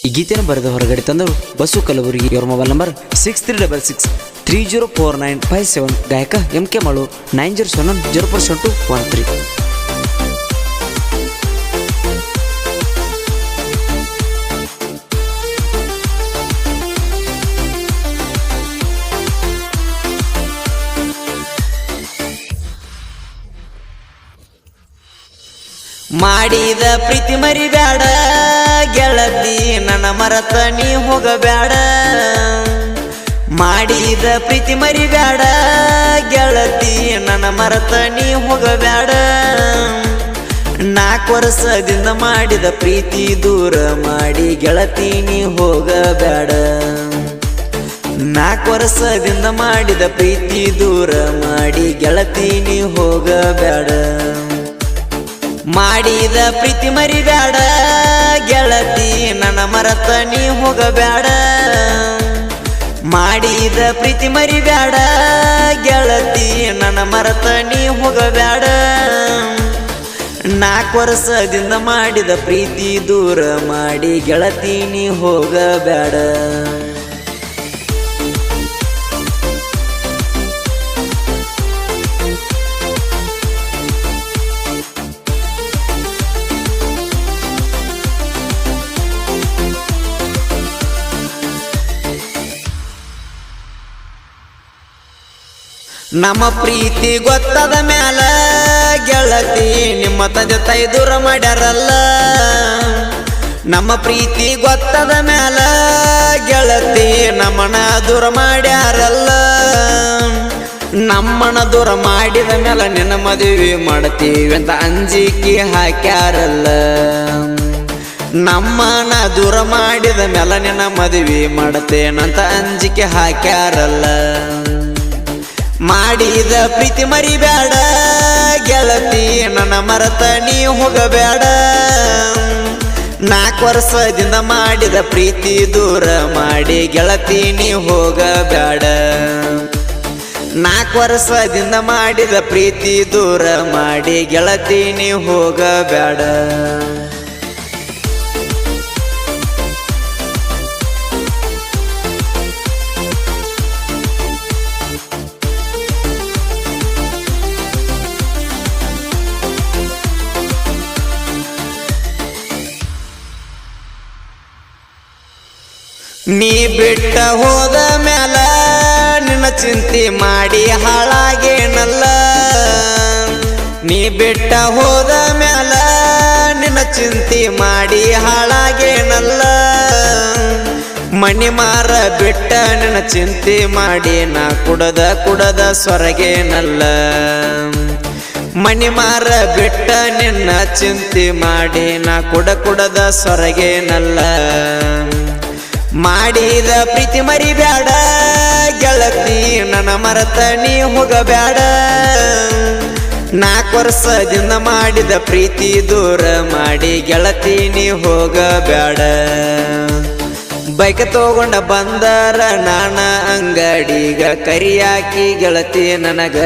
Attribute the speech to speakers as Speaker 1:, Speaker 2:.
Speaker 1: ಈ ಗೀತೆಯನ್ನು ಬರೆದ ಹೊರಗಡೆ ತಂದವರು ಬಸು ಕಲಬುರಗಿ. ಇವರ ಮೊಬೈಲ್ ನಂಬರ್ 6366304957. ಗಾಯಕ MK ಮಾಳು 9071047213.
Speaker 2: ಮಾಡಿದ ಪ್ರೀತಿ ಮರಿಬ್ಯಾಡ ಗೆಳತಿ, ನನ್ನ ಮರತ ನೀ ಹೋಗಬ್ಯಾಡ. ಮಾಡಿದ ಪ್ರೀತಿ ಮರಿಬ್ಯಾಡ ಗೆಳತಿ, ನನ್ನ ಮರತ ನೀ ಹೋಗಬ್ಯಾಡ. 4 ವರ್ಷದಿಂದ ಮಾಡಿದ ಪ್ರೀತಿ ದೂರ ಮಾಡಿ ಗೆಳತಿ ನೀ ಹೋಗಬ್ಯಾಡ. 4 ವರ್ಷದಿಂದ ಮಾಡಿದ ಪ್ರೀತಿ ದೂರ ಮಾಡಿ ಗೆಳತಿ ನೀ ಹೋಗಬ್ಯಾಡ. ಮಾಡಿದ ಪ್ರೀತಿ ಮರಿಬ್ಯಾಡ ಗೆಳತಿ, ನನ್ನ ಮರತ ನೀ ಹೋಗಬ್ಯಾಡ. ಮಾಡಿದ ಪ್ರೀತಿ ಮರಿಬ್ಯಾಡ ಗೆಳತಿ, ನನ್ನ ಮರತ ನೀ ಹೋಗಬ್ಯಾಡ. 4 ವರ್ಷದಿಂದ ಮಾಡಿದ ಪ್ರೀತಿ ದೂರ ಮಾಡಿ ಗೆಳತಿ ನೀ ಹೋಗಬ್ಯಾಡ. ನಮ್ಮ ಪ್ರೀತಿ ಗೊತ್ತಾದ ಮ್ಯಾಲ ಗೆಳತಿ, ನಿಮ್ಮ ತಂದೆ ತಾಯಿ ದೂರ ಮಾಡ್ಯಾರಲ್ಲ. ನಮ್ಮ ಪ್ರೀತಿ ಗೊತ್ತಾದ ಮ್ಯಾಲ ಗೆಳತಿ, ನಮ್ಮನ ದೂರ ಮಾಡ್ಯಾರಲ್ಲ. ನಮ್ಮನ ದೂರ ಮಾಡಿದ ಮ್ಯಾಲ ನಿನ್ನ ಮದುವೆ ಮಾಡ್ತೀವಿ ಅಂತ ಅಂಜಿಕೆ ಹಾಕ್ಯಾರಲ್ಲ. ನಮ್ಮನ ದೂರ ಮಾಡಿದ ಮ್ಯಾಲ ನಿನ್ನ ಮದುವೆ ಮಾಡ್ತೇನಂತ ಅಂಜಿಕೆ ಹಾಕ್ಯಾರಲ್ಲ. ಮಾಡಿದ ಪ್ರೀತಿ ಮರಿಬ್ಯಾಡ ಗೆಳತಿ, ನನ್ನ ಮರತ ನೀ ಹೋಗಬ್ಯಾಡ. 4 ವರ್ಷದಿಂದ ಮಾಡಿದ ಪ್ರೀತಿ ದೂರ ಮಾಡಿ ಗೆಳತಿ ನೀ ಹೋಗಬ್ಯಾಡ. 4 ವರ್ಷದಿಂದ ಮಾಡಿದ ಪ್ರೀತಿ ದೂರ ಮಾಡಿ ಗೆಳತಿ ನೀ ಹೋಗಬ್ಯಾಡ. ನೀ ಬಿಟ್ಟ ಹೋದ ಮ್ಯಾಲ ನಿನ್ನ ಚಿಂತೆ ಮಾಡಿ ಹಾಳಾಗೇನಲ್ಲ. ನೀ ಬಿಟ್ಟ ಹೋದ ಮ್ಯಾಲ ನಿನ್ನ ಚಿಂತೆ ಮಾಡಿ ಹಾಳಾಗೇನಲ್ಲ. ಮಣಿ ಮಾರ ಬಿಟ್ಟ ನಿನ್ನ ಚಿಂತೆ ಮಾಡಿ ನಾ ಕುಡದ ಸ್ವರ್ಗೇನಲ್ಲ. ಮಣಿ ಮಾರ ಬಿಟ್ಟ ನಿನ್ನ ಚಿಂತೆ ಮಾಡಿ ನಾ ಕುಡದ ಸ್ವರ್ಗೇನಲ್ಲ. ಮಾಡಿದ ಪ್ರೀತಿ ಮರಿಬ್ಯಾಡ ಗೆಳತಿ, ನನ್ನ ಮರತ ನೀ ಹೋಗಬ್ಯಾಡ. 4 ವರ್ಷದಿಂದ ಮಾಡಿದ ಪ್ರೀತಿ ದೂರ ಮಾಡಿ ಗೆಳತಿ ನೀ ಹೋಗಬ್ಯಾಡ. ಬೈಕ್ ತಗೊಂಡ ಬಂದರ ನಾನ ಅಂಗಡಿಗ ಕರಿಯಾಕಿ ಗೆಳತಿ ನನಗ.